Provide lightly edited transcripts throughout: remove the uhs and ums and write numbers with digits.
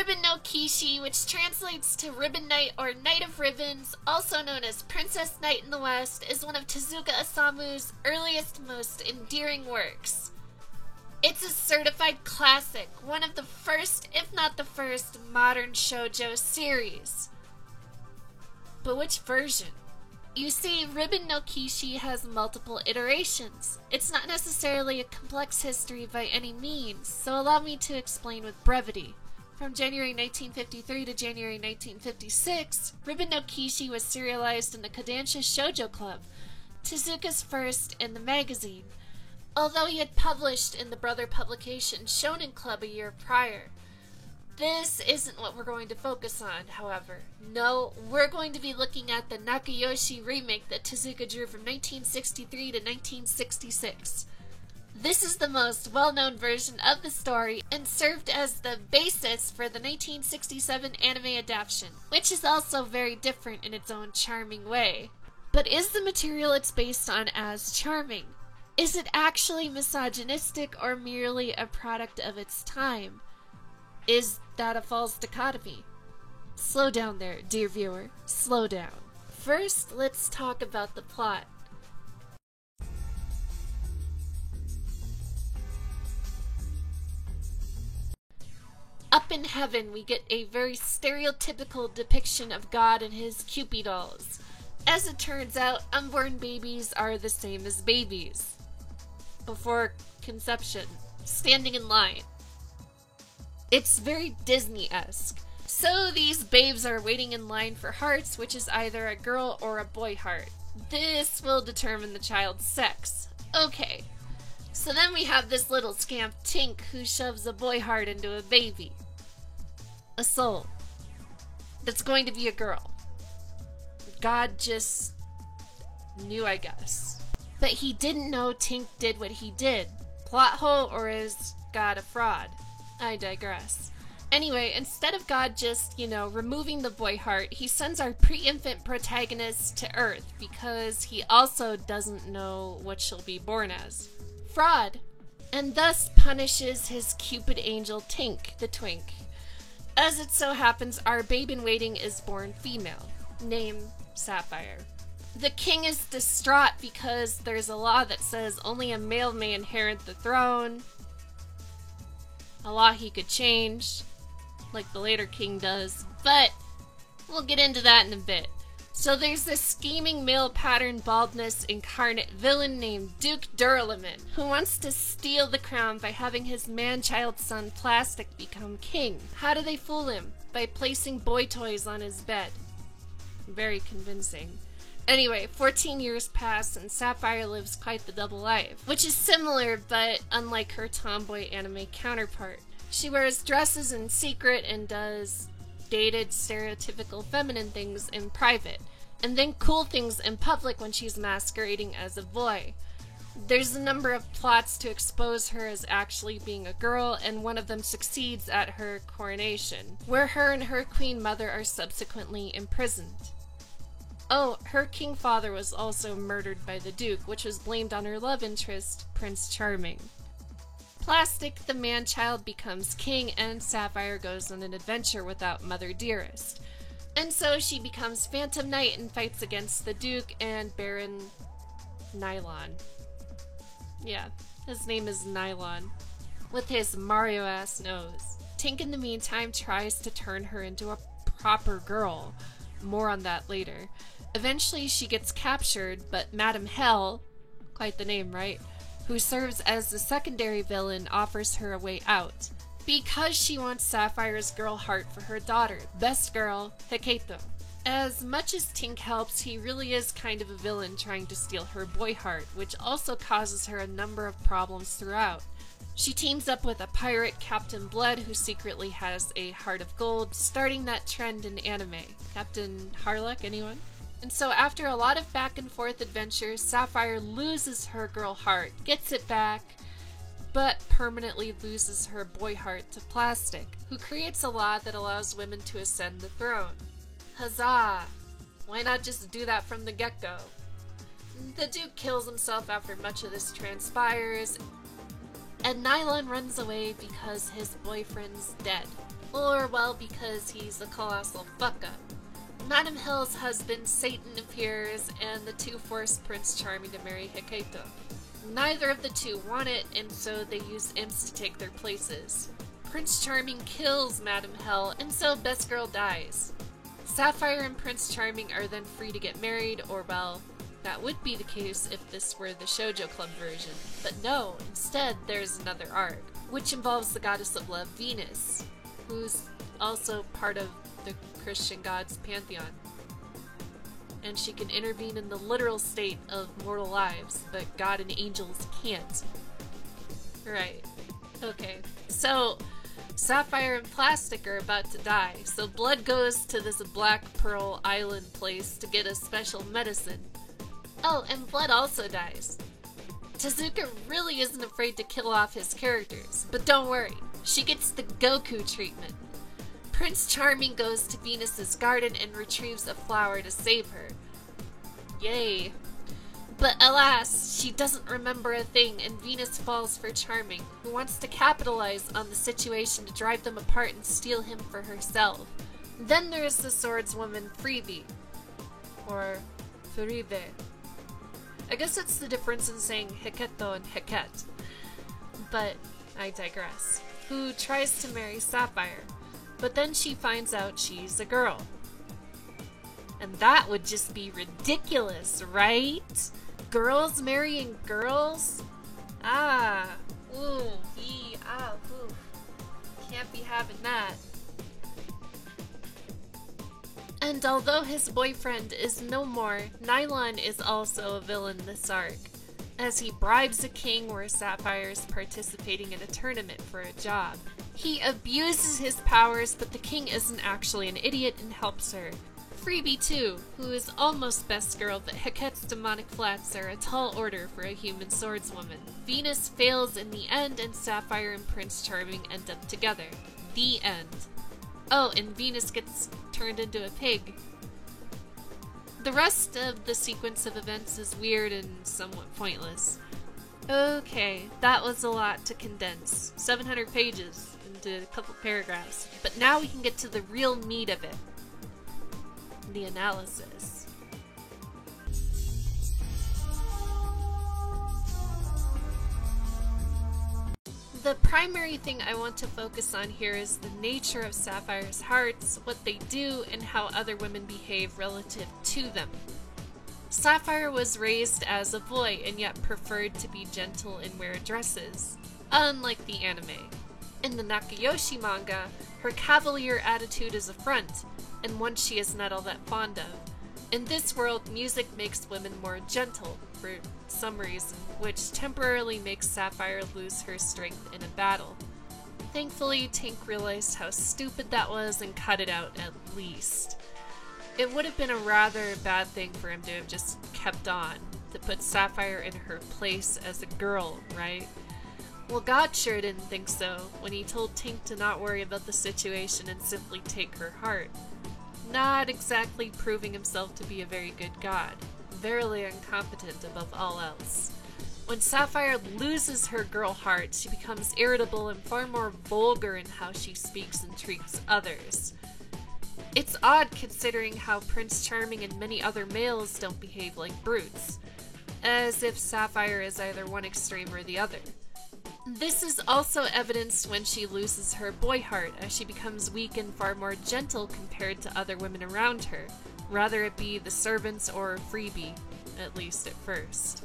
Ribbon no Kishi, which translates to Ribbon Knight or Knight of Ribbons, also known as Princess Knight in the West, is one of Tezuka Osamu's earliest, most endearing works. It's a certified classic, one of the first, if not the first, modern shoujo series. But which version? You see, Ribbon no Kishi has multiple iterations. It's not necessarily a complex history by any means, so allow me to explain with brevity. From January 1953 to January 1956, Ribbon no Kishi was serialized in the Kodansha Shoujo Club, Tezuka's first in the magazine, although he had published in the brother publication Shonen Club a year prior. This isn't what we're going to focus on, however. No, we're going to be looking at the Nakayoshi remake that Tezuka drew from 1963 to 1966. This is the most well-known version of the story and served as the basis for the 1967 anime adaptation, which is also very different in its own charming way. But is the material it's based on as charming? Is it actually misogynistic or merely a product of its time? Is that a false dichotomy? Slow down there, dear viewer. Slow down. First, let's talk about the plot. Up in heaven, we get a very stereotypical depiction of God and his Cupid dolls. As it turns out, unborn babies are the same as babies before conception, standing in line. It's very Disney-esque. So these babes are waiting in line for hearts, which is either a girl or a boy heart. This will determine the child's sex. Okay, so then we have this little scamp Tink who shoves a boy heart into a baby. A soul. That's going to be a girl. God just knew, I guess. But he didn't know Tink did what he did. Plot hole, or is God a fraud? I digress. Anyway, instead of God just, removing the boy heart, he sends our pre-infant protagonist to Earth because he also doesn't know what she'll be born as. Fraud. And thus punishes his Cupid angel Tink, the twink. As it so happens, our babe-in-waiting is born female, named Sapphire. The king is distraught because there's a law that says only a male may inherit the throne. A law he could change, like the later king does, but we'll get into that in a bit. So there's this scheming male pattern baldness incarnate villain named Duke Duralumin, who wants to steal the crown by having his man-child son Plastic become king. How do they fool him? By placing boy toys on his bed. Very convincing. Anyway, 14 years pass and Sapphire lives quite the double life, which is similar but unlike her tomboy anime counterpart. She wears dresses in secret and does dated, stereotypical feminine things in private, and then cool things in public when she's masquerading as a boy. There's a number of plots to expose her as actually being a girl, and one of them succeeds at her coronation, where her and her queen mother are subsequently imprisoned. Oh, her king father was also murdered by the Duke, which was blamed on her love interest, Prince Charming. Plastic, the man-child, becomes king, and Sapphire goes on an adventure without Mother Dearest. And so she becomes Phantom Knight and fights against the Duke and Baron Nylon. Yeah, his name is Nylon. With his Mario-ass nose. Tink, in the meantime, tries to turn her into a proper girl. More on that later. Eventually she gets captured, but Madame Hell, quite the name, right? Who serves as the secondary villain, offers her a way out. Because she wants Sapphire's girl heart for her daughter, best girl, Heketo. As much as Tink helps, he really is kind of a villain trying to steal her boy heart, which also causes her a number of problems throughout. She teams up with a pirate, Captain Blood, who secretly has a heart of gold, starting that trend in anime. Captain Harlock, anyone? And so after a lot of back and forth adventures, Sapphire loses her girl heart, gets it back, but permanently loses her boy heart to Plastic, who creates a law that allows women to ascend the throne. Huzzah! Why not just do that from the get-go? The Duke kills himself after much of this transpires, and Nylon runs away because his boyfriend's dead. Or, well, because he's a colossal fuck-up. Madam Hell's husband, Satan, appears, and the two force Prince Charming to marry Heketo. Neither of the two want it, and so they use imps to take their places. Prince Charming kills Madam Hell, and so Best Girl dies. Sapphire and Prince Charming are then free to get married, or, well, that would be the case if this were the Shoujo Club version. But no, instead there's another arc, which involves the goddess of love, Venus, who's also part of the Christian gods pantheon. And she can intervene in the literal state of mortal lives, but God and angels can't. Right. Okay. So, Sapphire and Plastic are about to die, so Blood goes to this Black Pearl Island place to get a special medicine. Oh, and Blood also dies. Tezuka really isn't afraid to kill off his characters, but don't worry, she gets the Goku treatment. Prince Charming goes to Venus's garden and retrieves a flower to save her. Yay. But alas, she doesn't remember a thing, and Venus falls for Charming, who wants to capitalize on the situation to drive them apart and steal him for herself. Then there's the swordswoman Freebie, or Furibe. I guess it's the difference in saying Heketo and Heket. But I digress. Who tries to marry Sapphire, but then she finds out she's a girl. And that would just be ridiculous, right? Girls marrying girls? Ooh. Can't be having that. And although his boyfriend is no more, Nylon is also a villain this arc, as he bribes a king where Sapphire is participating in a tournament for a job. He abuses his powers, but the king isn't actually an idiot and helps her. Freebie too, who is almost Best Girl, but Heket's demonic flats are a tall order for a human swordswoman. Venus fails in the end, and Sapphire and Prince Charming end up together. The end. Oh, and Venus gets turned into a pig. The rest of the sequence of events is weird and somewhat pointless. Okay, that was a lot to condense. 700 pages into a couple paragraphs. But now we can get to the real meat of it. The analysis. The primary thing I want to focus on here is the nature of Sapphire's hearts, what they do, and how other women behave relative to them. Sapphire was raised as a boy and yet preferred to be gentle and wear dresses, unlike the anime. In the Nakayoshi manga, her cavalier attitude is a front, and one she is not all that fond of. In this world, music makes women more gentle, for some reason, which temporarily makes Sapphire lose her strength in a battle. Thankfully, Tink realized how stupid that was and cut it out at least. It would have been a rather bad thing for him to have just kept on, to put Sapphire in her place as a girl, right? Well, God sure didn't think so when he told Tink to not worry about the situation and simply take her heart. Not exactly proving himself to be a very good god, verily incompetent above all else. When Sapphire loses her girl heart, she becomes irritable and far more vulgar in how she speaks and treats others. It's odd considering how Prince Charming and many other males don't behave like brutes, as if Sapphire is either one extreme or the other. This is also evidenced when she loses her boy heart, as she becomes weak and far more gentle compared to other women around her, rather it be the servants or Freebie, at least at first.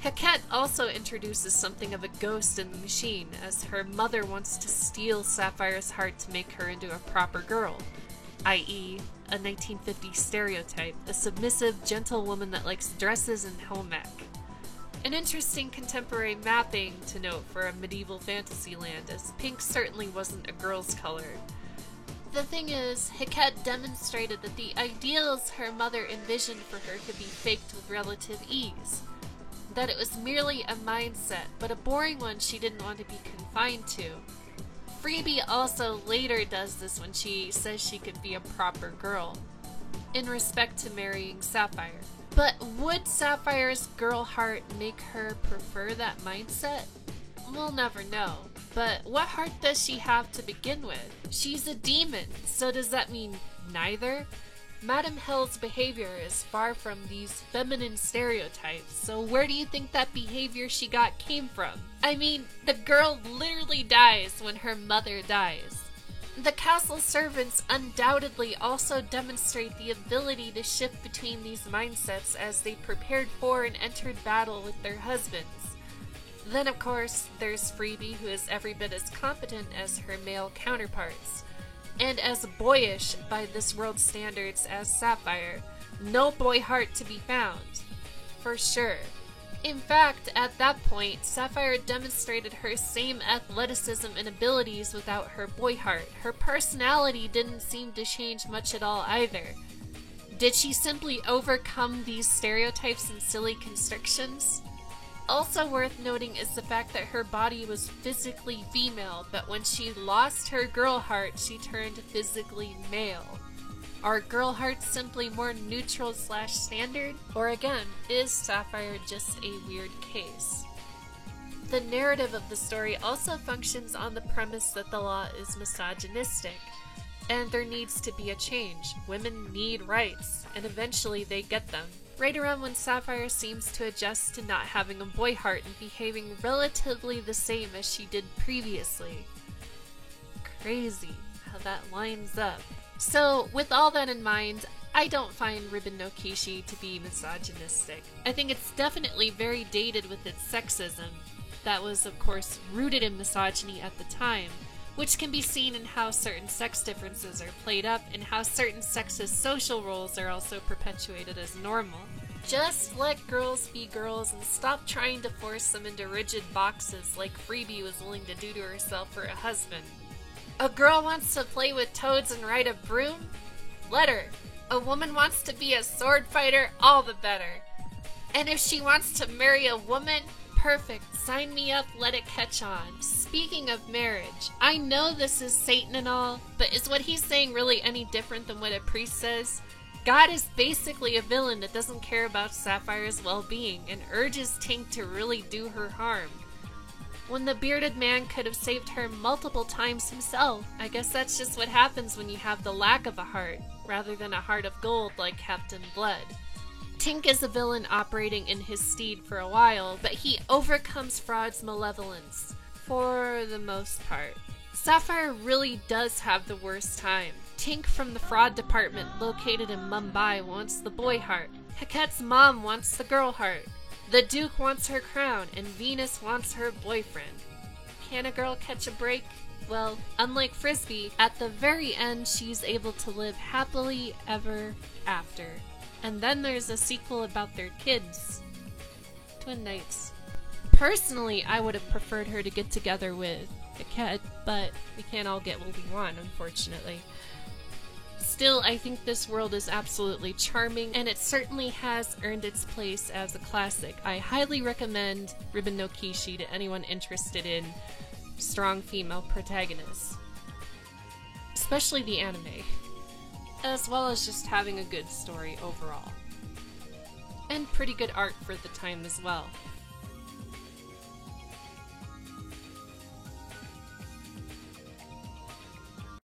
Heket also introduces something of a ghost in the machine, as her mother wants to steal Sapphire's heart to make her into a proper girl, i.e., a 1950s stereotype, a submissive, gentle woman that likes dresses and home ec. An interesting contemporary mapping to note for a medieval fantasy land, as pink certainly wasn't a girl's color. The thing is, Heket demonstrated that the ideals her mother envisioned for her could be faked with relative ease. That it was merely a mindset, but a boring one she didn't want to be confined to. Freebie also later does this when she says she could be a proper girl, in respect to marrying Sapphire. But would Sapphire's girl heart make her prefer that mindset? We'll never know. But what heart does she have to begin with? She's a demon, so does that mean neither? Madame Hell's behavior is far from these feminine stereotypes, so where do you think that behavior she got came from? I mean, the girl literally dies when her mother dies. The castle servants undoubtedly also demonstrate the ability to shift between these mindsets as they prepared for and entered battle with their husbands. Then, of course, there's Freebie, who is every bit as competent as her male counterparts, and as boyish by this world's standards as Sapphire. No boy heart to be found, for sure. In fact, at that point, Sapphire demonstrated her same athleticism and abilities without her boy heart. Her personality didn't seem to change much at all either. Did she simply overcome these stereotypes and silly constrictions? Also worth noting is the fact that her body was physically female, but when she lost her girl heart, she turned physically male. Are girl hearts simply more neutral / standard? Or again, is Sapphire just a weird case? The narrative of the story also functions on the premise that the law is misogynistic, and there needs to be a change. Women need rights, and eventually they get them. Right around when Sapphire seems to adjust to not having a boy heart and behaving relatively the same as she did previously. Crazy how that lines up. So, with all that in mind, I don't find Ribbon no Kishi to be misogynistic. I think it's definitely very dated with its sexism. That was, of course, rooted in misogyny at the time, which can be seen in how certain sex differences are played up and how certain sexist social roles are also perpetuated as normal. Just let girls be girls and stop trying to force them into rigid boxes like Freebie was willing to do to herself for a husband. A girl wants to play with toads and ride a broom? Let her. A woman wants to be a sword fighter? All the better. And if she wants to marry a woman? Perfect. Sign me up, let it catch on. Speaking of marriage, I know this is Satan and all, but is what he's saying really any different than what a priest says? God is basically a villain that doesn't care about Sapphire's well-being and urges Tink to really do her harm. When the bearded man could have saved her multiple times himself. I guess that's just what happens when you have the lack of a heart, rather than a heart of gold like Captain Blood. Tink is a villain operating in his stead for a while, but he overcomes Fraud's malevolence, for the most part. Sapphire really does have the worst time. Tink from the fraud department located in Mumbai wants the boy heart. Hackette's mom wants the girl heart. The Duke wants her crown, and Venus wants her boyfriend. Can a girl catch a break? Well, unlike Frisbee, at the very end she's able to live happily ever after. And then there's a sequel about their kids. Twin Knights. Personally, I would have preferred her to get together with Hackette, but we can't all get what we want, unfortunately. Still, I think this world is absolutely charming, and it certainly has earned its place as a classic. I highly recommend Ribbon no Kishi to anyone interested in strong female protagonists. Especially the anime. As well as just having a good story overall. And pretty good art for the time as well.